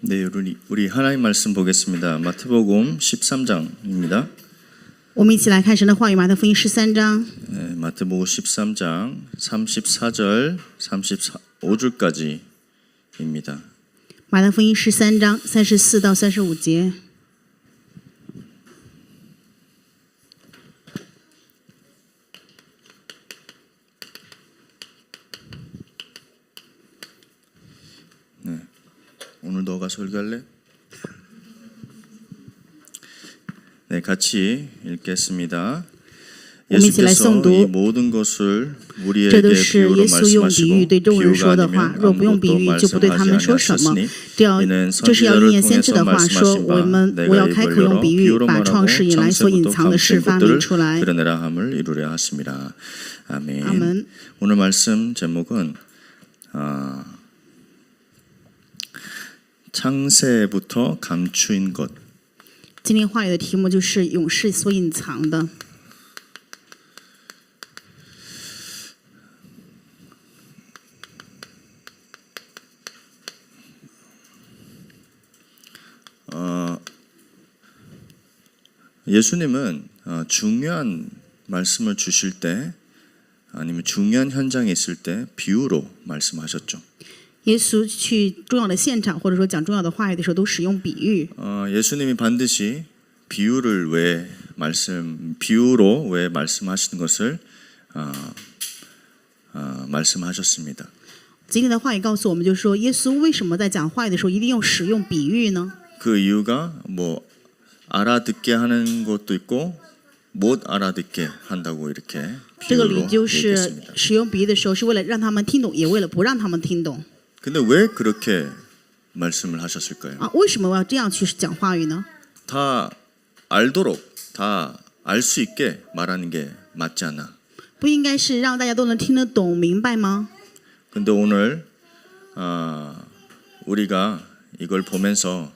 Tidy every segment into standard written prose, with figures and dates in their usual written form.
네, 우리 하나님 말씀 보겠습니다. 마태복음 13장입니다. 我们一起来看神的话语，马太福音13章。 네, 마태복음 13장 34절 35절까지입니다. 马太福音13章34到35节。 오늘 너가 설교할래? 네, 같이 읽겠습니다. 예수께서 이 모든 것을 우리에게 비유로 말씀하시고 비유가 아니면 아무것도 말씀하지 않으셨으니 이는 선지자를 통해서 말씀하신 바 내가 입을 열어 비유로 말하고 창세부터 감춘 것들을 드러내라 함을 이루려 하십니다. 아멘. 오늘 말씀 제목은 창세부터 감추인 것. 今天话语的题目就是永世所隐藏的。 예수님은 중요한 말씀을 주실 때 아니면 중요한 현장에 있을 때 비유로 말씀하셨죠. 耶稣去重要的现场，或者说讲重要的话语的时候，都使用比喻。 예수님이 반드시 비유로 왜 말씀하시는 것을 말씀하셨습니다. 今天的话语告诉我们，就是说，耶稣为什么在讲话语的时候一定要使用比喻呢？ 그 이유가 뭐 알아듣게 하는 것도 있고 못 알아듣게 한다고 이렇게 这个理 비유로 就是 얘기했습니다. 使用比喻的时候，是为了让他们听懂，也为了不让他们听懂。 근데 왜 그렇게 말씀을 하셨을까요? 为什么我要这样去讲话语呢？ 다 알도록 다 알 수 있게 말하는 게 맞지 않아. 不应该是让大家都能听得懂、明白吗？ 근데 오늘 우리가 이걸 보면서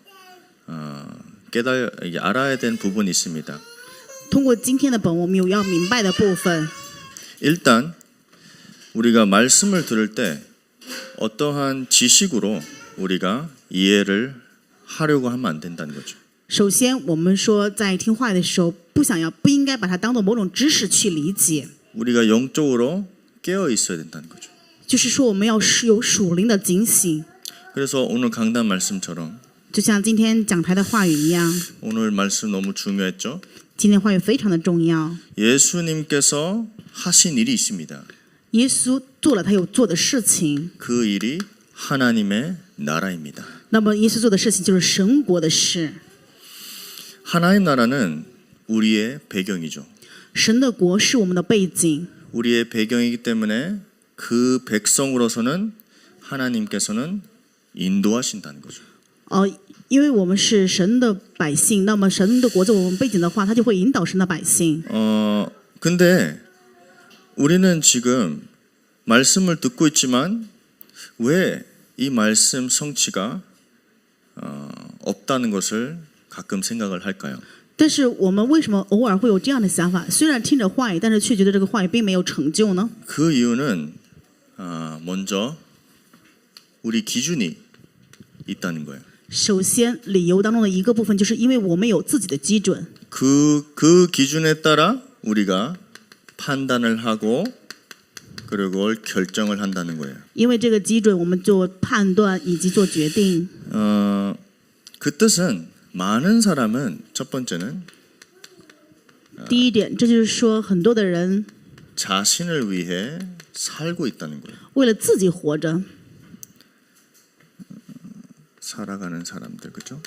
알아야 될 부분이 있습니다. 通过今天的本，我们有要明白的部分。 일단 우리가 말씀을 들을 때 어떠한 지식으로 우리가 이해를 하려고 하면 안 된다는 거죠. 首先，我们说在听话语的时候，不应该把它当做某种知识去理解， 우리가 영적으로 깨어 있어야 된다는 거죠. 就是说我们要有属灵的警醒。 그래서 오늘 강단 말씀처럼 就像今天讲台的话语一样， 오늘 말씀 너무 중요했죠. 今天话语非常的重要。 예수님께서 하신 일이 있습니다. 耶稣做了他有做的事情， 그 일이 하나님의 나라입니다. 那么耶稣做的事情就是神国的事。 하나님 나라는 우리의 배경이죠. 神的国是我们的背景， 우리의 배경이기 때문에 그 백성으로서는 하나님께서는 인도하신다는 거죠. 因为我们是神的百姓，那么神的国在我们背景的话，他就会引导神的百姓。 근데 우리는 지금 말씀을 듣고 있지만 왜 이 말씀 성취가 없다는 것을 가끔 생각을 할까요? 但是我们为什么偶尔会有这样的想法？虽然听着话语，但是却觉得这个话语并没有成就呢？ 그 이유는 먼저 우리 기준이 있다는 거예요. 首先，理由当中的一个部分，就是因为我们有自己的基准， 그 기준에 따라 우리가 판단을 하고 그리고 결정을 한다는 거예요. 因为这个基准，我们做判断以及做决定。 그 뜻은 많은 사람은 첫 번째는 第一点，这就是说，很多的人 자신을 위해 살고 있다는 거예요. 为了自己活着， 살아가는 사람들, 그죠?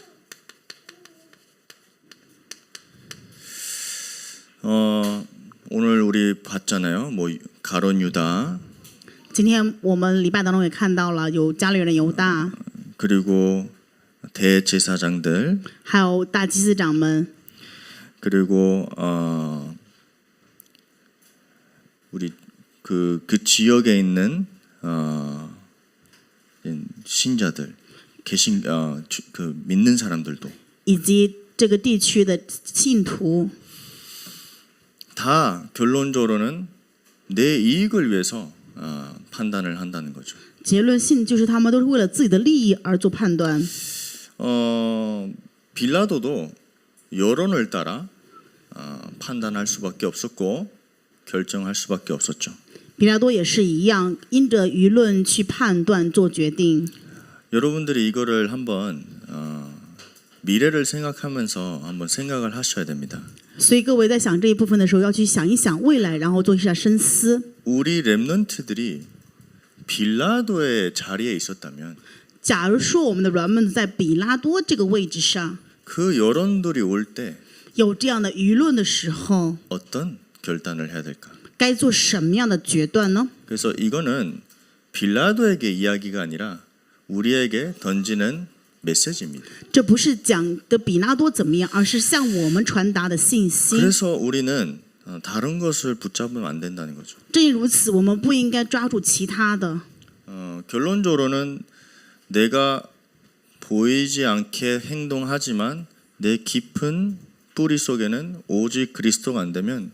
오늘 우리 봤잖아요. 뭐 가론 유다 今天我们礼拜当中也看到了，有加利人犹大， 그리고 대제사장들 还有大祭司长们， 그리고 우리 그 지역에 있는 신자들 그 믿는 사람들도 以及这个地区的信徒， 다 결론적으로는 내 이익을 위해서 판단을 한다는 거죠. 结论性就是他们都是为了自己的利益而做判断。 빌라도도 여론을 따라 판단할 수밖에 없었고 결정할 수밖에 없었죠. 比拉多也是一样，因着舆论去判断做决定。 여러분들이 이거를 한번 미래를 생각하면서 한번 생각을 하셔야 됩니다. 所以各位在想这一部分的时候，要去想一想未来，然后做一下深思。 우리 렘넌트들이 빌라도의 자리에 있었다면 假如说我们的软妹子在比拉多这个位置上， 그 여론들이 올 때 有这样的舆论的时候， 어떤 결단을 해야 될까? 该做什么样的决断呢？ 그래서 이거는 빌라도에게 이야기가 아니라 우리에게 던지는 메시지입니다. 这不是讲的比拉多怎么样，而是向我们传达的信息。 그래서 우리는 다른 것을 붙잡으면 안 된다는 거죠. 正因如此，我们不应该抓住其他的。 결론적으로는 내가 보이지 않게 행동하지만 내 깊은 뿌리 속에는 오직 그리스도가 안 되면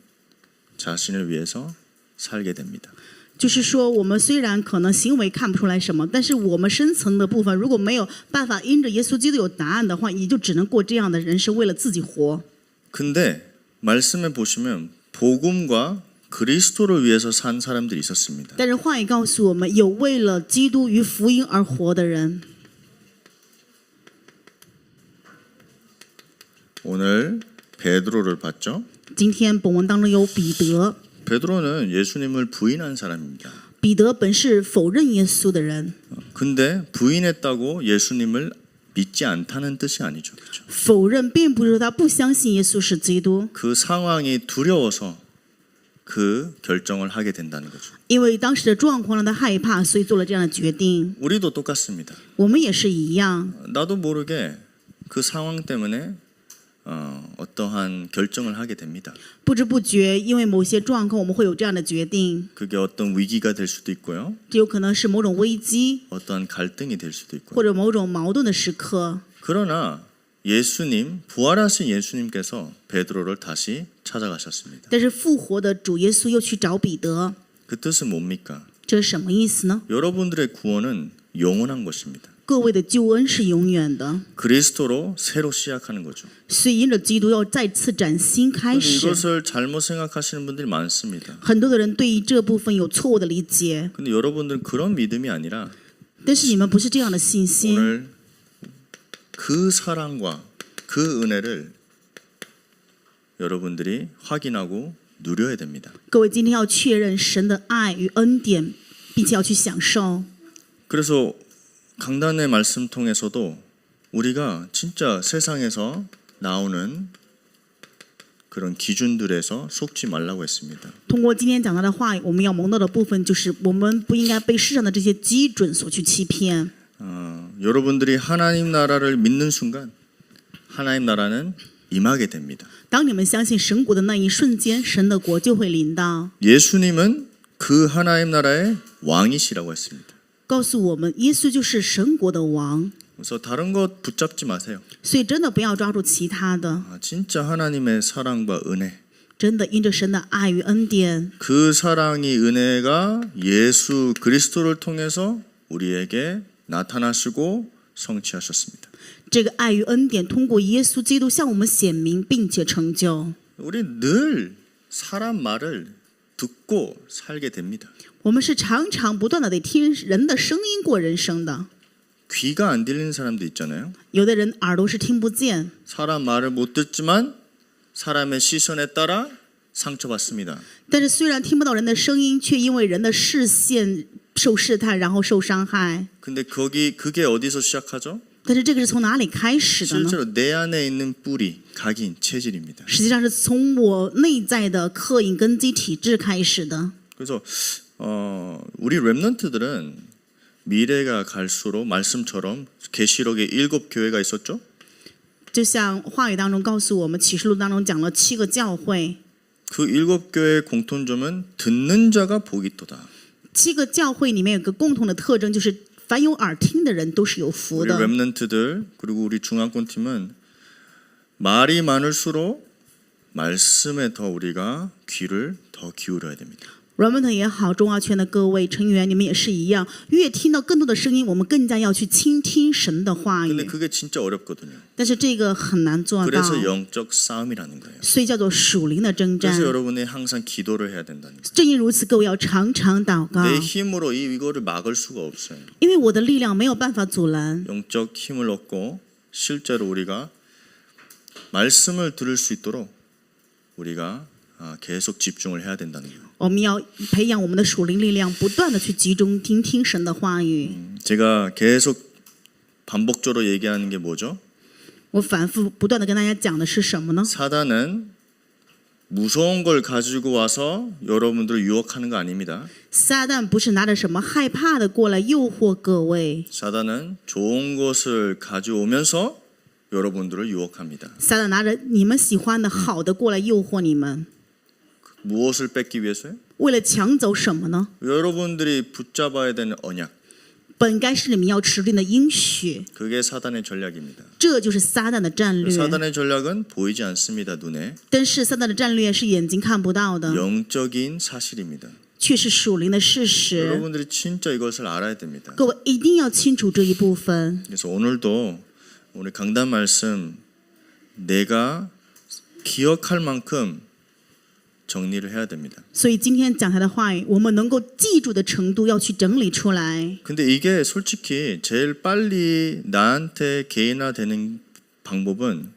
자신을 위해서 살게 됩니다. 就是说，我们虽然可能行为看不出来什么，但是我们深层的部分如果没有办法因着耶稣基督有答案的话，也就只能过这样的人生，为了自己活。 근데 말씀에 보시면 복음과 그리스도를 위해서 산 사람들이 있었습니다. 但是话也告诉我们，有为了基督与福音而活的人。 오늘 베드로를 봤죠? 今天本文当中有彼得， 베드로는 예수님을 부인한 사람입니다. 彼得本是否认耶稣的人， 근데 부인했다고 예수님을 믿지 않다는 뜻이 아니죠. 그렇죠? 否认并不是说他不相信耶稣是基督， 그 상황이 두려워서 그 결정을 하게 된다는 거죠. 因为当时的状况让他害怕，所以做了这样的决定。 우리도 똑같습니다. 我们也是一样， 나도 모르게 그 상황 때문에 어떠한 결정을 하게 됩니다. 不知不觉因为某些状况，我们会有这样的决定。 그게 어떤 위기가 될 수도 있고요. 这有可能是某种危机， 어떠한 갈등이 될 수도 있고요. 或者某种矛盾的时刻。 그러나 예수님, 부활하신 예수님께서 베드로를 다시 찾아가셨습니다. 但是复活的主耶稣又去找彼得， 그 뜻은 뭡니까? 这是什么意思呢？ 여러분들의 구원은 영원한 것입니다. 各位的救恩是永远的， 그리스도로 새로 시작하는 거죠. 所以因着基督要再次崭新开 근데 始。 이것을 잘못 생각하시는 분들이 많습니다. 很多的人对于这部分有错误的理解， 근데 여러분들은 그런 믿음이 아니라 但是你们不是这样的信心。 오늘 그 사랑과 그 은혜를 여러분들이 확인하고 누려야 됩니다. 各位今天要确认神的爱与恩典，并且要去享受。 그래서 강단의 말씀 통해서도 우리가 진짜 세상에서 나오는 그런 기준들에서 속지 말라고 했습니다. 通过今天讲到的话，我们要蒙到的部分就是我们不应该被世上的这些基准所去欺骗。 여러분들이 하나님 나라를 믿는 순간 하나님 나라는 임하게 됩니다. 当你们相信神国的那一瞬间，神的国就会临到。 예수님은 그 하나님 나라의 왕이시라고 했습니다. 告诉我们，耶稣就是神国的王， 그래서 다른 것 붙잡지 마세요. 所以真的不要抓住其他的， 진짜 하나님의 사랑과 은혜. 真的因着神的爱与恩典， 그 사랑이 은혜가 예수 그리스도를 통해서 우리에게 나타나시고 성취하셨습니다. 这个爱与恩典通过耶稣基督向我们显明，并且成就。 우리 늘 사람 말을 듣고 살게 됩니다. 我们是常常不断的得听人的声音过人生的。 귀가 안 들리는 사람도 있잖아요. 有的人耳朵是听不见， 사람 말을 못 듣지만 사람의 시선에 따라 상처받습니다. 但是虽然听不到人的声音，却因为人的视线受试探，然后受伤害。 근데 그게 어디서 시작하죠? 但是这个是从哪里开始的呢？ 실제로 내 안에 있는 뿌리, 각인, 체질입니다. 实际上是从我内在的刻印根基体质开始的。 그래서 우리 렘넌트들은 미래가 갈수록 말씀처럼 계시록에 7교회가 있었죠. 就像话语当中告诉我们，启示录当中讲了7个教会， 그 7교회의 공통점은 듣는 자가 복이 있도다. 7个教会里面有个共同的特征，就是凡有耳听的人都是有福 우리 的。 렘넌트들 그리고 우리 중앙권 팀은 말이 많을수록 말씀에 더 우리가 귀를 더 기울여야 됩니다. 软文特也好，中华圈的各位成员，你们也是一样。越听到更多的声音，我们更加要去倾听神的话 근데 语。 그게 진짜 어렵거든요. 但是这个很难做到， 그래서 영적 싸움이라는 거예요. 所以叫做属灵的征战 그래서 。 여러분이 항상 기도를 해야 된다는 거예요. 正因如此，各位要常常祷告， 내 힘으로 이거를 막을 수가 없어요. 因为我的力量没有办法阻拦。 영적 힘을 얻고 실제로 우리가 말씀을 들을 수 있도록 우리가 계속 집중을 해야 된다는 거예요. 我们要培养我们的属灵力量，不断的去集中听听神的话语。 제가 계속 반복적으로 얘기하는 게 뭐죠? 我反复不断的跟大家讲的是什么呢？ 사단은 무서운 걸 가지고 와서 여러분들을 유혹하는 거 아닙니다. 撒旦不是拿着什么害怕的过来诱惑各位， 사단은 좋은 것을 가져오면서 여러분들을 유혹합니다. 撒旦拿着你们喜欢的好的过来诱惑你们， 무엇을 뺏기 위해서요? 为了抢走什么呢？ 여러분들이 붙잡아야 되는 언약. 本该是你们要持定的应许， 그게 사단의 전략입니다. 这就是撒旦的战略。 사단의 전략은 보이지 않습니다. 눈에. 但是撒旦的战略是眼睛看不到的， 영적인 사실입니다. 却是属灵的事实。 여러분들이 진짜 이것을 알아야 됩니다. 各位一定要清楚这一部分。 그래서 오늘도 우리 강단 말씀 내가 기억할 만큼 정리를 해야 됩니다. 所以今天讲台的话语，我们能够记住的程度要去整理出来。 근데 이게 솔직히 제일 빨리 나한테 개인화되는 방법은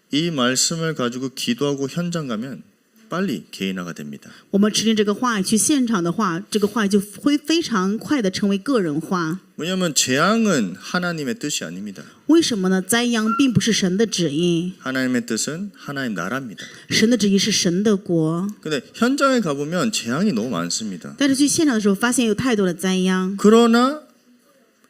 이 말씀을 가지고 기도하고 현장 가면 빨리 개인화가 됩니다. 我们持定这个话语去现场的话，这个话语就会非常快的成为个人化。 왜냐하면 재앙은 하나님의 뜻이 아닙니다. 为什么呢？灾殃并不是神的旨意， 하나님의 뜻은 하나님 나라입니다. 神的旨意是神的国。 근데 현장에 가보면 재앙이 너무 많습니다. 但是去现场的时候，发现有太多的灾殃。 그러나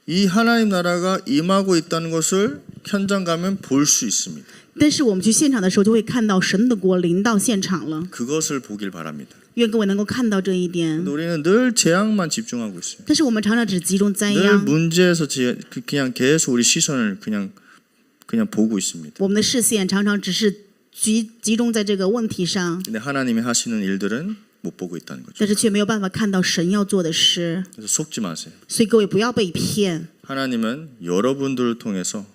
이 하나님 나라가 임하고 있다는 것을 현장 가면 볼 수 있습니다. 但是我们去现场的时候，就会看到神的国临到现场了。 그것을 보길 바랍니다. 愿各位能够看到这一点。 근데 우리는 늘 재앙만 집중하고 있어요. 但是我们常常只集中灾 늘 殃， 문제에서 그냥 계속 우리 시선을 그냥 보고 있습니다. 我们的视线常常只是集中在这个问题上， 근데 하나님이 하시는 일들은 못 보고 있다는 거죠. 但是却没有办法看到神要做的事。 그래서 속지 마세요. 所以各位不要被骗， 하나님은 여러분들을 통해서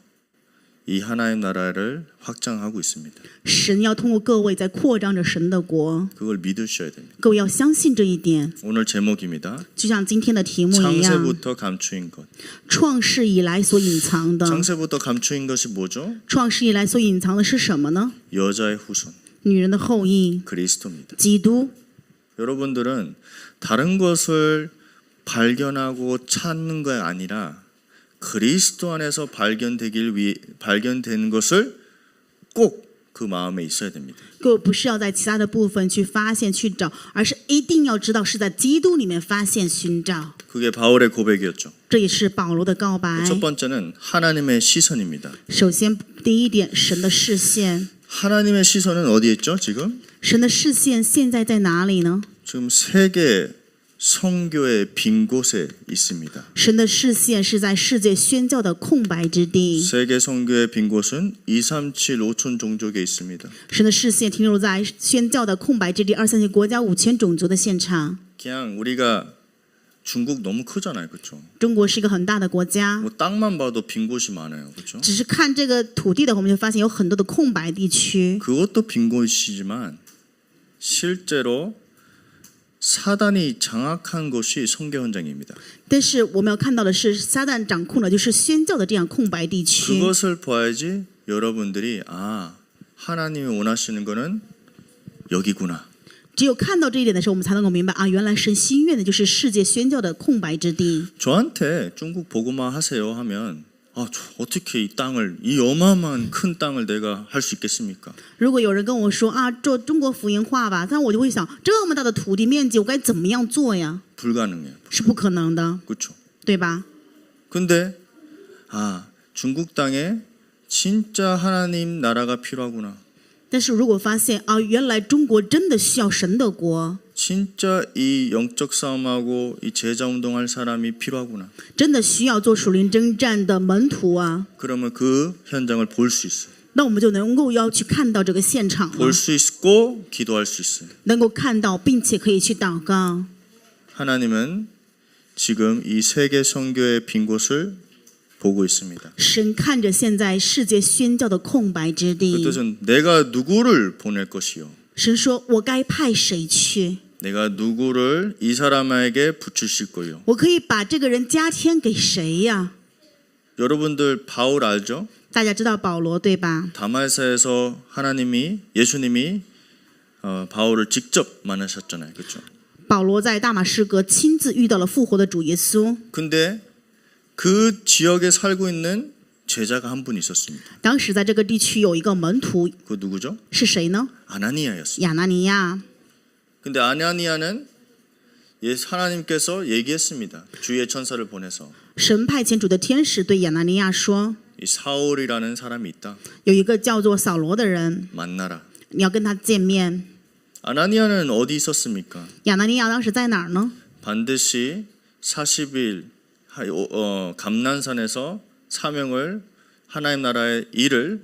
이 하나님 나라를 확장하고 있습니다. 神要通过各位在扩张着神的国， 그걸 믿으셔야 됩니다. 各位要相信这一点。 오늘 제목입니다. 就像今天的题目一样， 창세부터 감추인 것. 创世以来所隐藏的， 창세부터 감추인 것이 뭐죠? 创世以来所隐藏的是什么呢？ 여자의 후손, 女人的后裔， 그리스도입니다. 基督。 여러분들은 다른 것을 발견하고 찾는 게 아니라 그리스도 안에서 발견되는 것을 꼭 그 마음에 있어야 됩니다. 各位不是要在其他的部分去发现去找，而是一定要知道是在基督里面发现寻找。 그게 바울의 고백이었죠. 这也是保罗的告白。 첫 번째는 하나님의 시선입니다. 首先，第一点，神的视线。 하나님의 시선은 어디에 있죠? 지금? 神的视线现在在哪里呢？ 지금 세계 선교의 빈 곳에 있습니다. 神的视线是在世界宣教的空白之地。 세계 선교의 빈 곳은 237 5천 종족에 있습니다. 神的视线停留在宣教的空白之地，237国家5000种族的现场。 그냥 우리가 중국 너무 크잖아요, 그렇죠? 中国是一个很大的国家， 뭐 땅만 봐도 빈 곳이 많아요, 그렇죠? 只是看这个土地的话，我们就发现有很多的空白地区。 그것도 빈 곳이지만 실제로 사단이 장악한 것이 선교 현장입니다. 但是我们要看到的是，撒旦掌控的就是宣教的这样空白地区。 그것을 봐야지 여러분들이 하나님이 원하시는 거는 여기구나. 只有看到这一点的时候，我们才能够明白啊，原来神心愿的就是世界宣教的空白之地。 저한테 중국 복음화 하세요 하면 어떻게 이 어마어마한 큰 땅을 내가 할 수 있겠습니까? 如果有人跟我说啊，做中国福音化吧，但我就会想，这么大的土地面积，我该怎么样做呀？ 불가능해요. 是不可能的， 그렇죠? 对吧？ 근데 중국 땅에 진짜 하나님 나라가 필요하구나. 但是如果发现啊，原来中国真的需要神的国， 진짜 이 영적 싸움하고 이 제자 운동할 사람이 필요하구나. 真的需要做属灵征战的门徒啊， 그러면 그 현장을 볼 수 있어요. 那我们就能够要去看到这个现场了， 볼 수 있고 기도할 수 있어요. 能够看到并且可以去祷告。 하나님은 지금 이 세계 선교의 빈 곳을 보고 있습니다. 神看着现在世界宣教的空白之 그 地， 뜻은 내가 누구를 보낼 것이요. 神说：“我该派谁去？ 내가 누구를 이 사람에게 붙이실 거요. 我可以把这个人加添给谁呀？” 여러분들 바울 알죠? 大家知道保罗对吧？ 다말사에서 예수님이 바울을 직접 만나셨잖아요. 그렇죠? 保罗在大马士革亲自遇到了复活的主耶稣。 근데 그 지역에 살고 있는 제자가 한 분 있었습니다. 当时在这个地区有一个门徒， 그 누구죠? 是谁呢？ 아나니아였습니다. 亚拿尼亚。 근데 아나니아는 하나님께서 얘기했습니다. 주의 천사를 보내서 神派遣主的天使对亚拿尼亚说 이 사울이라는 사람이 있다. 有一个叫做扫罗的人， 만나라. 你要跟他见面。 아나니아는 어디 있었습니까? 亚拿尼亚当时在哪儿呢？ 반드시 40일 감난산에서 사명을 하나님 나라의 일을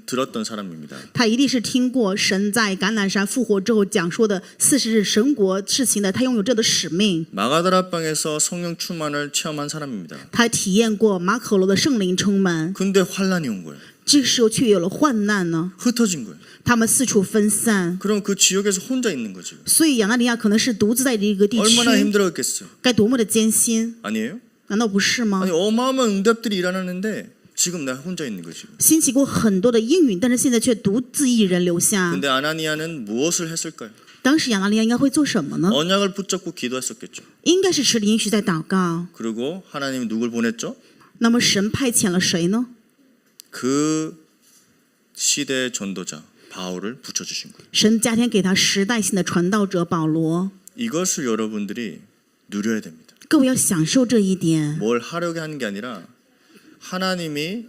들었던 사람입니다. 他一定是听过神在橄榄山复活之后讲说的40日神国事情的，他拥有这的使命。 마가다라방에서 성령 충만을 체험한 사람입니다. 他体验过马可罗的圣灵充满， 근데 환란이 온 거예요. 这个时候却有了患难呢， 흩어진 거예요. 他们四处分散， 그럼 그 지역에서 혼자 있는 거죠. 所以亚拿尼亚可能是独自在这个地区， 얼마나 힘들었겠어요. 该多么的艰辛， 아니에요? 难道不是吗 아니 ？ 어마어마한 응답들이 일어나는데 지금 나 혼자 있는 거지. 兴起过很多的应允，但是现在却独自一人留下。 근데 아나니아는 무엇을 했을까요? 当时亚拿尼亚应该会做什么呢？ 언약을 붙잡고 기도했었겠죠. 应该是持着应许在祷告。 그리고 하나님이 누굴 보냈죠? 那么神派遣了谁呢？ 그 시대의 전도자 바울을 붙여주신 거예요. 神加添给他时代性的传道者保罗。 이것을 여러분들이 누려야 됩니다. 各位要享受这一点， 뭘 하려고 하는 게 아니라 하나님이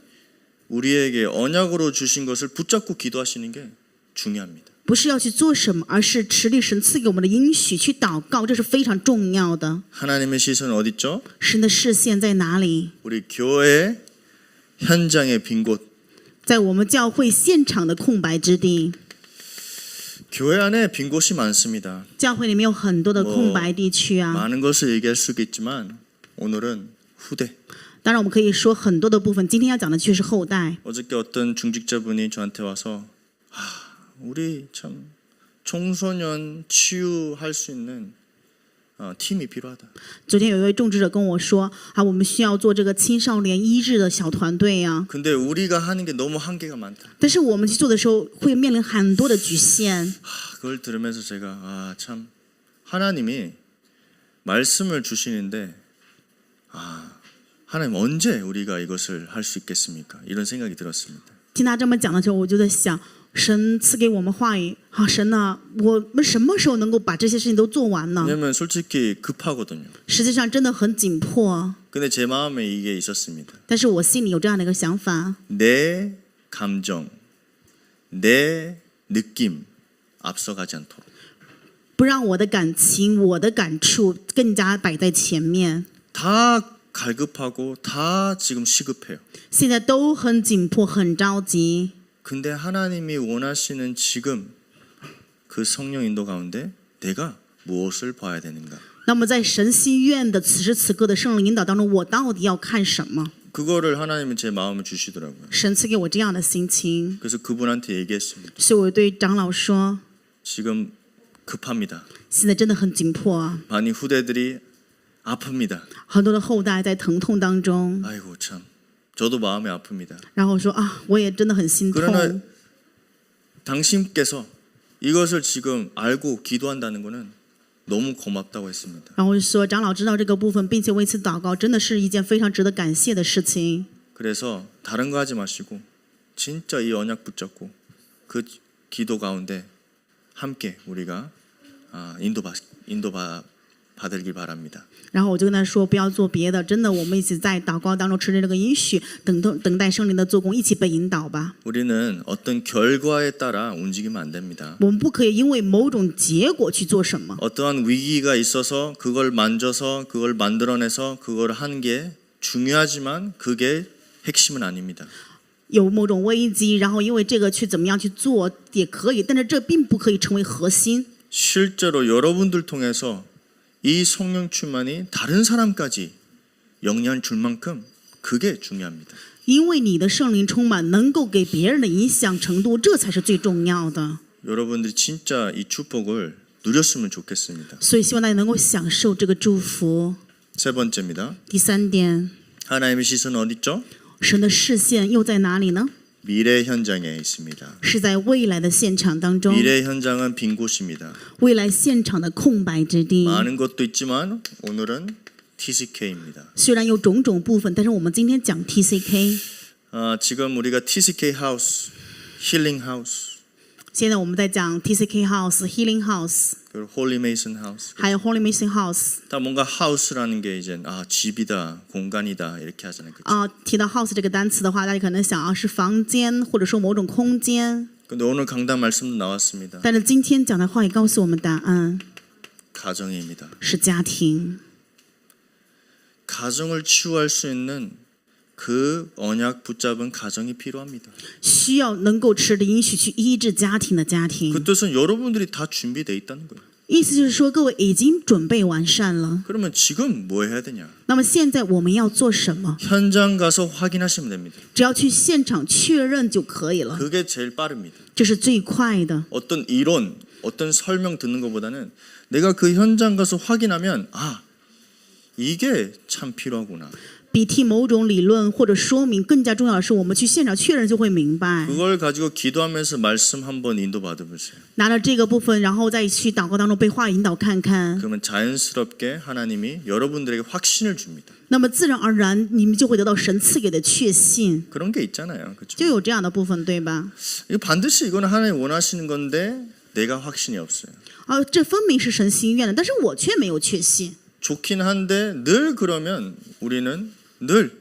우리에게 언약으로 주신 것을 붙잡고 기도하시는 게 중요합니다. 不是要去做什么，而是持立神赐给我们的应许去祷告，这是非常重要的。 하나님의 시선은 어디 있죠? 神的视线在哪里？ 우리 교회 현장의 빈 곳. 在我们教会现场的空白之地。 교회 안에 빈 곳이 많습니다. 教会里面有很多的空白地区啊。 많은 것을 얘기할 수 있겠지만 오늘은 후대. 当然，我们可以说很多的部分。今天要讲的却是后代。 어저께 어떤 중직자분이 저한테 와서 우리 참 청소년 치유할 수 있는 팀이 필요하다. 昨天有一位种植者跟我说我们需要做这个青少年医治的小团队啊。 근데 우리가 하는 게 너무 한계가 많다. 但是我们去做的时候会面临很多的局限。 그걸 들으면서 제가 참 하나님이 말씀을 주시는데 하나님 언제 우리가 이것을 할 수 있겠습니까? 이런 생각이 들었습니다. 听他这么讲的时候，我就在想，神赐给我们话语，神呐，我们什么时候能够把这些事情都做完呢？ 왜냐면 솔직히 급하거든요. 实际上真的很紧迫。 근데 제 마음에 이게 있었습니다. 但是我心里有这样的一个想法， 내 감정, 내 느낌 앞서가지 않도록. 不让我的感情、我的感触更加摆在前面。 다 갈급하고 다 지금 시급해요. 现在都很紧迫，很着急。 근데 하나님이 원하시는 지금 그 성령 인도 가운데 내가 무엇을 봐야 되는가? 那么在神心愿的此时此刻的圣灵引导当中，我到底要看什么？ 그거를 하나님은 제 마음을 주시더라고요. 神赐给我这样的心情， 그래서 그분한테 얘기했습니다. 所以我对长老说， 지금 급합니다. 现在真的很紧迫， 많이 후대들이 아픕니다. 很多的后代在疼痛当中。 아이고 참, 저도 마음이 아픕니다. 然后我说我也真的很心 그러나 痛。 당신께서 이것을 지금 알고 기도한다는 것은 너무 고맙다고 했습니다. 然后我就说，长老知道这个部分，并且为此祷告，真的是一件非常值得感谢的事情。 그래서 다른 거 하지 마시고 진짜 이 언약 붙잡고 그 기도 가운데 함께 우리가 인도받으길 바랍니다. 然后我就跟他说，不要做别的，真的，我们一起在祷告当中持着这个应许，等待圣灵的做工，一起被引导吧。 우리는 어떤 결과에 따라 움직이면 안 됩니다. 我们不可以因为某种结果去做什么。 어떠한 위기가 있어서 그걸 만져서 그걸 만들어내서 그걸 하는 게 중요하지만 그게 핵심은 아닙니다. 有某种危机，然后因为这个去怎么样去做也可以，但是这并不可以成为核心。 실제로 여러분들 통해서 이 성령 충만이 다른 사람까지 영향 줄 만큼 그게 중요합니다. 因为你的圣灵充满，能够给别人的影响程度，这才是最重要的。 여러분들이 진짜 이 축복을 누렸으면 좋겠습니다. 所以希望大家能够享受这个祝福。 세 번째입니다. 第三点， 하나님의 시선은 어디 있죠? 神的视线又在哪里呢？ 미래 현장에 있습니다. 是在未来的现场当中。 미래 현장은 빈 곳입니다. 未来现场的空白之地， 많은 것도 있지만 오늘은 TCK입니다. 虽然有种种部分，但是我们今天讲 TCK。 지금 우리가 TCK 하우스, 힐링 하우스, 现在我们在讲 TCK House、Healing House， 그리고 홀리 메이슨 하우스. 还有 Holy Mission House。 다 뭔가 하우스라는 게 이제 집이다, 공간이다 이렇게 하잖아요. 그렇죠? 提到 house 这个单词的话，大家可能想是房间，或者说某种空间。 근데 오늘 강단 말씀도 나왔습니다. 但是今天讲的话也告诉我们答案 가정입니다. 是家庭。 가정을 치유할 수 있는 그 언약 붙잡은 가정이 필요합니다. 需要能够持着应许去医治家庭的家庭。 그 뜻은 여러분들이 다 준비되어 있다는 거예요. 意思就是说，各位已经准备完善了。 그러면 지금 뭐 해야 되냐? 那么现在我们要做什么？ 현장 가서 확인하시면 됩니다. 只要去现场确认就可以了， 그게 제일 빠릅니다. 这是最快的。 어떤 이론, 어떤 설명 듣는 것보다는 내가 그 현장 가서 확인하면 이게 참 필요하구나. 比听某种理论或者说明更加重要的是，我们去现场确认就会明白。 그걸 가지고 기도하면서 말씀 한번 인도 받아보세요. 拿了这个部分，然后再去祷告当中被话引导看看， 그러면 자연스럽게 하나님이 여러분들에게 확신을 줍니다. 那么自然而然你们就会得到神赐给的确信， 그런 게 있잖아요. 그렇죠? 就有这样的部分，对吧？ 이거 반드시 이거는 하나님 원하시는 건데 내가 확신이 없어요. 这分明是神心愿的，但是我却没有确信。 좋긴 한데 늘 그러면 우리는 늘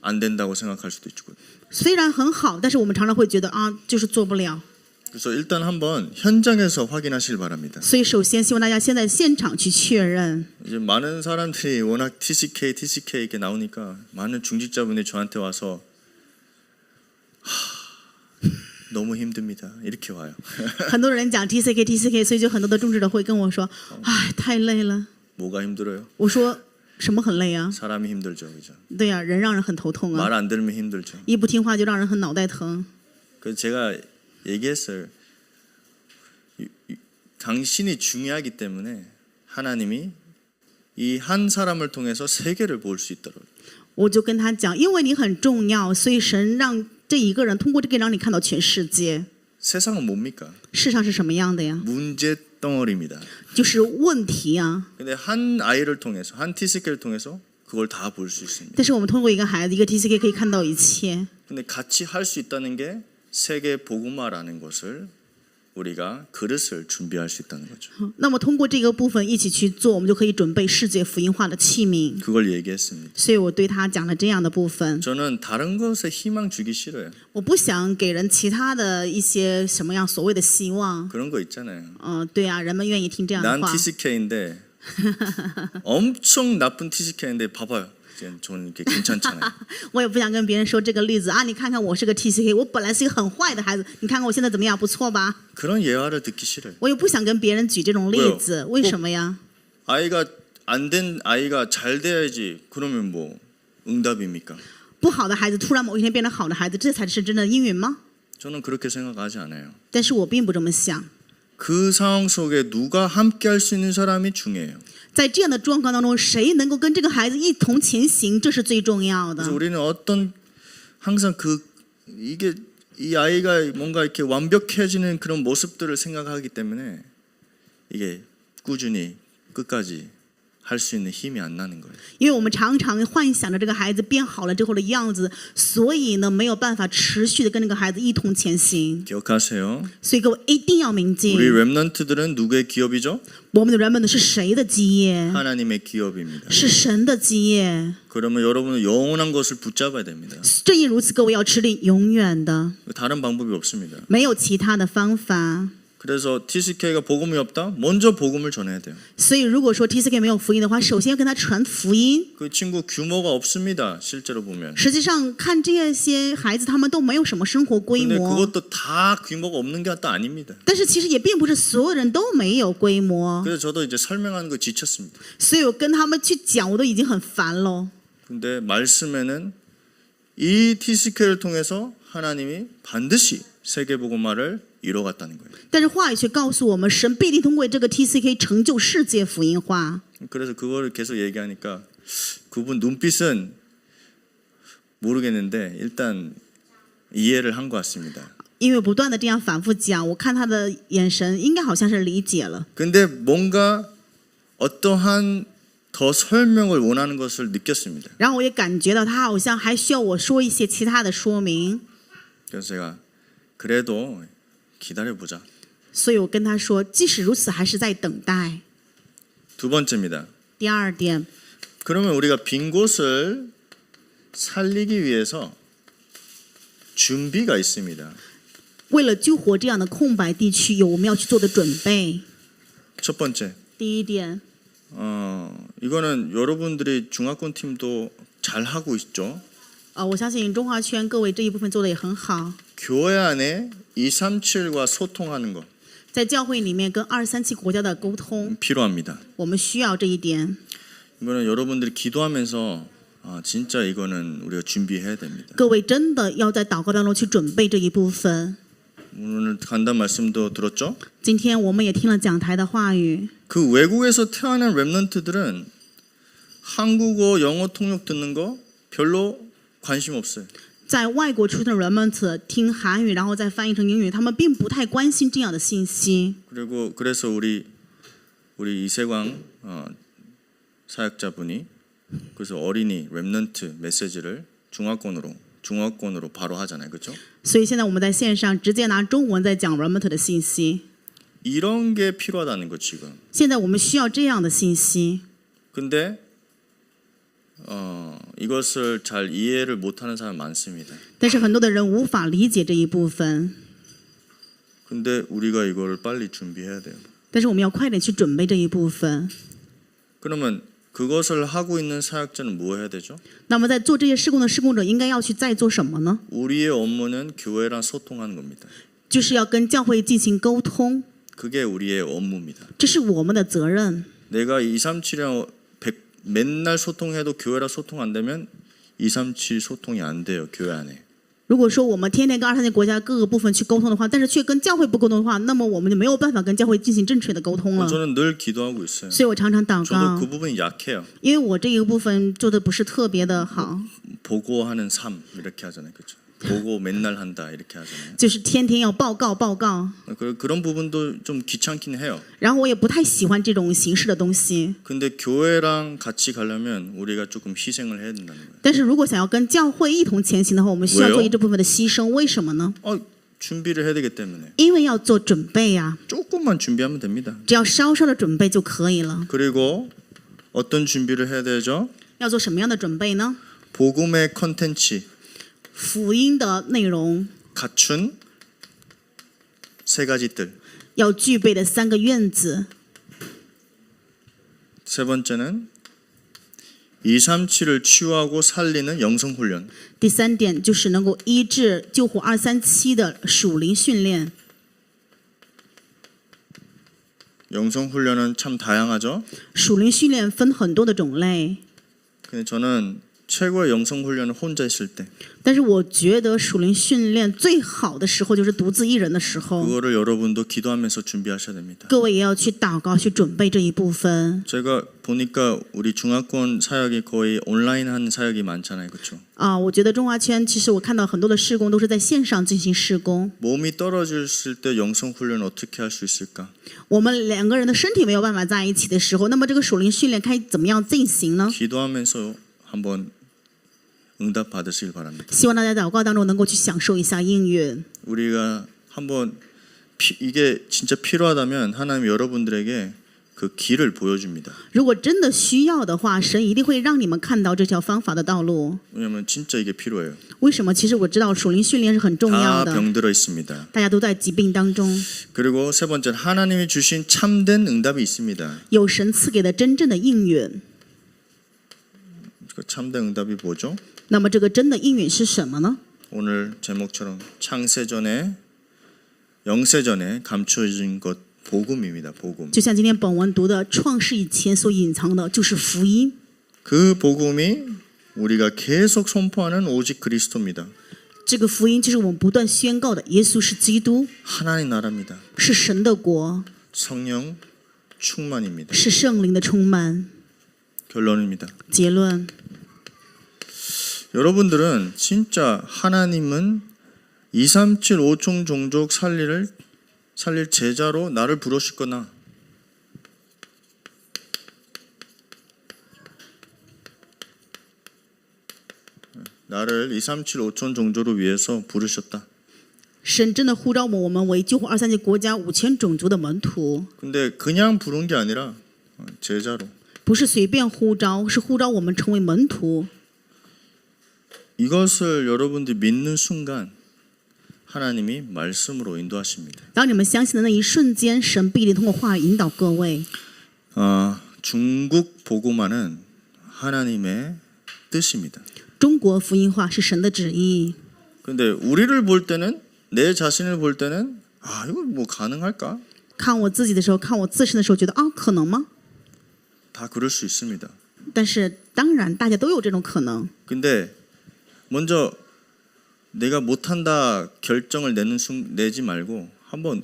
안 된다고 생각할 수도 있고. 虽然很好，但是我们常常会觉得就是做不了。 그래서 일단 한번 현장에서 확인하시길 바랍니다. 所以首先希望大家先在现场去确认。 이제 많은 사람들이 워낙 TCK 이렇게 나오니까 많은 중직자분이 저한테 와서 너무 힘듭니다. 이렇게 와요. 很多人讲 TCK， 所以就很多的种植者会跟我说，太累了。 뭐가 힘들어요? 我说什么很累啊？ 사람이 힘들죠, 그죠? 对呀，人让人很头痛啊， 말 안 들으면 힘들죠. 一不听话就让人很脑袋疼。 그래서 제가 얘기했어요. 당신이 중요하기 때문에 하나님이 이 한 사람을 통해서 세계를 볼 수 있도록. 我就跟他讲，因为你很重要，所以神让这一个人通过这个让你看到全世界。 세상은 뭡니까? 世上是什么样的呀？ 문제 덩어리입니다. 就是问题啊。 근데 한 아이를 통해서 한 TCK를 통해서 그걸 다 볼 수 있습니다. 但是我们通过一个孩子，一个 TCK 可以看到一切。 근데 같이 할 수 있다는 게 세계 복음화라는 것을 우리가 그릇을 준비할 수 있다는 거죠. 那么通过这个部分一起去做，我们就可以准备世界福音化的器皿。 그걸 얘기했습니다. 所以我对他讲了这样的部分。 저는 다른 것에 희망 주기 싫어요. 我不想给人其他的一些什么样所谓的希望。 그런 거 있잖아요. 对啊，人们愿意听这样的 난 话。 TCK인데 엄청 나쁜 TCK인데 봐봐요. 저는 이렇게 괜찮잖아요. 我也不想跟别人说这个例子你看看我是个 TCK， 我本来是一个很坏的孩子，你看看我现在怎么样，不错吧？ 그런 예화를 듣기 싫어요. 我也不想跟别人举这种例子，为什么呀？ 아이가 안 된 아이가 잘 돼야지. 그러면 뭐 응답입니까? 不好的孩子突然某一天变成好的孩子，这才是真的应允吗？ 저는 그렇게 생각하지 않아요. 但是我并不这么想。 그 상황 속에 누가 함께 할 수 있는 사람이 중요해요. 在这样的状况当中，谁能够跟这个孩子一同前行，这是最重要的。 그래서 우리는 어떤 항상 이게 이 아이가 뭔가 이렇게 완벽해지는 그런 모습들을 생각하기 때문에 이게 꾸준히 끝까지 할 수 있는 힘이 안 나는 거예요. 因为我们常常幻想着这个孩子变好了之后的样子，所以呢没有办法持续的跟这个孩子一同前行。 기억하세요. 所以各位一定要铭记， 우리 렘넌트들은 누구의 기업이죠? 我们的人们的是谁的基业？ 하나님의 기업입니다. 是神的基业。 그러면 여러분은 영원한 것을 붙잡아야 됩니다. 正因如此，各位要持定永远的， 다른 방법이 없습니다. 没有其他的方法。 그래서 TCK가 복음이 없다? 먼저 복음을 전해야 돼요. 所以如果说 TCK 没有福音的话，首先要跟他传福音。 그 친구 규모가 없습니다. 실제로 보면. 实际上看这些孩子，他们都没有什么生活规 근데 模， 그것도 다 규모가 없는 게 또 아닙니다. 但是其实也并不是所有人都没有规模。 그래서 저도 이제 설명하는 거 지쳤습니다. 所以我跟他们去讲，我都已经很烦了。 근데 말씀에는 이 TCK를 통해서 하나님이 반드시 세계복음화를 이뤄갔다는 거예요. 但是话语却告诉我们，神必定通过这个 TCK 成就世界福音化。 그래서 그거를 계속 얘기하니까 그분 눈빛은 모르겠는데 일단 이해를 한 것 같습니다. 因为不断的这样反复讲，我看他的眼神，应该好像是理解了。 근데 뭔가 어떠한 더 설명을 원하는 것을 느꼈습니다. 然后我也感觉到他好像还需要我说一些其他的说明， 그래서 제가 그래도 기다려보자. 所以我跟他说，即使如此，还是在等待。 두 번째입니다. 第二点， 그러면 우리가 빈 곳을 살리기 위해서 준비가 있습니다. 为了救活这样的空白地区，有我们要去做的准备。 첫 번째, 第一点， 이거는 여러분들이 중화권 팀도 잘 하고 있죠. 我相信中华圈各位这一部分做的也很好， 교회 안에 237과 소통하는 거 在教会里面跟237国家的沟通， 필요합니다. 我们需要这一点。 이거는 여러분들이 기도하면서 진짜 이거는 우리가 준비해야 됩니다. 各位真的要在祷告当中去准备这一部分。 오늘 간단 말씀도 들었죠? 今天我们也听了讲台的话语， 그 외국에서 태어난 랩런트들은 한국어, 영어 통역 듣는 거 별로 관심 없어요. 在外国出生的人们听韩语，然后再翻译成英语，他们并不太关心这样的信息。 그리고 그래서 우리 이세광 사역자분이 그래서 어린이 랩런트 메시지를 중화권으로 바로 하잖아요, 그렇죠? 所以现在我们在线上直接拿中文在讲 Remnant 的信息。 이런 게 필요하다는 거 지금. 现在我们需要这样的信息， 근데 이것을 잘 이해를 못하는 사람 많습니다. 但是很多的人无法理解这一部分。 근데 우리가 이걸 빨리 준비해야 돼요. 但是我们要快点去准备这一部分。 그러면 그것을 하고 있는 사역자는 뭐 해야 되죠? 那么在做这些事工的事工者应该要去再做什么呢？ 우리의 업무는 교회랑 소통하는 겁니다. 就是要跟教会进行沟通， 그게 우리의 업무입니다. 这是我们的责任。 내가 237이랑 맨날 소통해도 교회랑 소통 안 되면 237 소통이 안 돼요, 교회 안에. 如果说我们天天跟237国家各个部分去沟通的话，但是却跟教会不沟通的话，那么我们就没有办法跟教会进行正确的沟通了。 저는 늘 기도하고 있어요. 所以我常常祷 저도 告 그 ， 부분이 약해요. 因为我这一个部分做的不是特别的好， 보고하는 삶 이렇게 하잖아요, 그렇죠? 보고 맨날 한다 이렇게 하잖아요. 就是天天要报告报告， 그런 부분도 좀 귀찮긴 해요. 然后我也不太喜欢这种形式的东西。 근데 교회랑 같이 가려면 우리가 조금 희생을 해야 된다는 거예요. 但是如果想要跟教会一同前行的话，我们需要做这部分的牺牲。为什么呢？ 준비를 해야 되기 때문에 因为要做准备呀、 조금만 준비하면 됩니다. 只要稍稍的准备就可以了。 그리고 어떤 준비를 해야 되죠? 要做什么样的准备呢？ 복음의 컨텐츠 福音的内容 갖춘 세 가지 뜰. 要具备的3个院子。 세 번째는 237을 치유하고 살리는 영성 훈련. 第3点就是能够医治救活237的属灵训练。 영성 훈련은 참 다양하죠. 属灵训练分很多的种类， 근데 저는 최고의 영성 훈련은 혼자 있을 때. 但是我觉得属灵训练最好的时候就是独自一人的时候。 그거를 여러분도 기도하면서 준비하셔야 됩니다. 各位也要去祷告，去准备这一部分。 제가 보니까 우리 중화권 사역이 거의 온라인 하는 사역이 많잖아요, 그렇죠? 我觉得中华圈其实我看到很多的事工都是在线上进行事工。 몸이 떨어졌을 때 영성 훈련 어떻게 할 수 있을까? 我们2个人的身体没有办法在一起的时候，那么这个属灵训练该怎么样进行呢？ 기도하면서 한번 응답 받으시길 바랍니다. 希望大家在祷告当中能够去享受一下应允。 우리가 한번 이게 진짜 필요하다면 하나님 여러분들에게 그 길을 보여줍니다. 如果真的需要的话，神一定会让你们看到这条方法的道路。 왜냐하면 진짜 이게 필요해요. 为什么？其实我知道属灵训练是很重要 다 的， 병들어 있습니다. 大家都在疾病当中， 그리고 세 번째 하나님이 주신 참된 응답이 있습니다. 有神赐给的真正的应允。 그 참된 응답이 뭐죠? 那么这个真的应允是什么呢？ 오늘 제목처럼 창세전에 영세전에 감추어진 것 복음입니다. 복음. 就像今天本文读的，创世以前所隐藏的就是福音。 그 복음이 우리가 계속 선포하는 오직 그리스도입니다. 这个福音就是我们不断宣告的，耶稣是基督， 하나님 나라입니다. 是神的国， 성령 충만입니다. 是圣灵的充満。 결론입니다. 结论， 여러분들은 진짜 하나님은 237 5총 종족 살릴 제자로 나를 부르셨거나 나를 237 5천 종족을 위해서 부르셨다. 神真的呼召我们为救活237国家5000种族的门徒， 근데 그냥 부른 게 아니라 제자로. 不是随便呼召，是呼召我们成为门徒。 이것을 여러분들이 믿는 순간 하나님이 말씀으로 인도하십니다. 当你们相信的那一瞬间，神必定通过话语引导各位。 중국 복음화는 하나님의 뜻입니다. 中国福音化是神的旨意， 근데 우리를 볼 때는 내 자신을 볼 때는 이거 뭐 가능할까? 看我自己的时候，看我自身的时候，觉得可能吗？ 다 그럴 수 있습니다. 但是当然，大家都有这种可能。 근데 먼저 내가 못한다 결정을 내지 말고 한번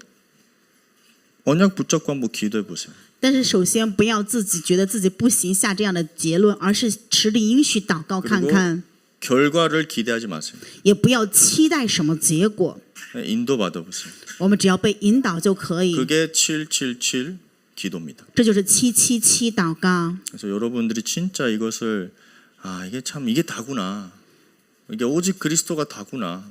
언약 붙잡고 한번 기도해 보세요. 但是首先不要自己觉得自己不行下这样的结论，而是持着应许祷告看看， 결과를 기대하지 마세요. 也不要期待什么结果。 인도 받아보세요. 我们只要被引导就可以。 그게 777 기도입니다. 这就是777祷告。 그래서 여러분들이 진짜 이것을 이게 다구나. 이게 오직 그리스도가 다구나.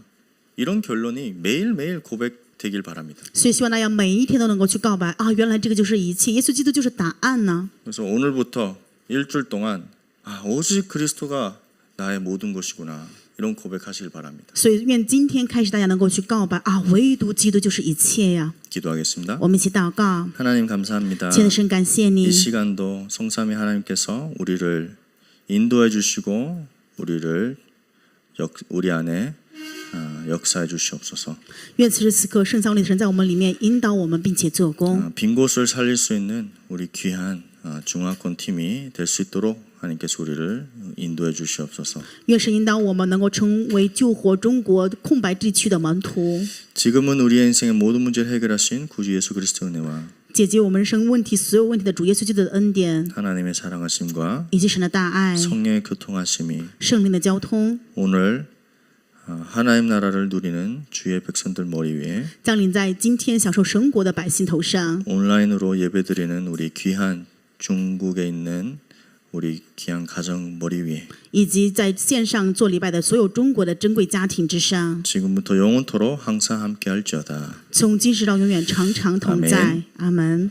이런 결론이 매일매일 고백되길 바랍니다. 所以希望大家每一天都能够去告白原来这个就是一切，耶稣基督就是答案呢。 그래서 오늘부터 일주일 동안 오직 그리스도가 나의 모든 것이구나. 이런 고백하시길 바랍니다. 所以愿今天开始大家能够去告白唯独基督就是一切呀。 기도하겠습니다. 我们一起祷告。 하나님 감사합니다. 亲爱的神，感谢你。 이 시간도 성삼위 하나님께서 우리를 인도해 주시고 우리 안에 역사해 주시옵소서. 愿此时此刻圣造里的神在我们里面引导我们，并且做工。 빈 곳을 살릴 수 있는 우리 귀한 중화권 팀이 될 수 있도록 하나님께서 우리를 인도해 주시옵소서. 愿神引导我们能够成为救活中国空白地区的门徒， 지금은 우리의 인생의 모든 문제를 해결하신 구주 예수 그리스도 은혜와 解决我们人生问题所有问题的主耶稣基督的恩典， 하나님의 사랑하심과 以及神的大爱、 성령의 교통하심이 圣灵的交通， 오늘 하나님 나라를 누리는 주의 백성들 머리 위에 降临在今天享受神国的百姓头上， 온라인으로 예배드리는 우리 귀한 중국에 있는 우리 귀한 가정 머리 위에 以及在线上做礼拜的所有中国的珍贵家庭之上， 지금부터 영원토록 항상 함께할지어다. 从今时到永远常常同在。阿门。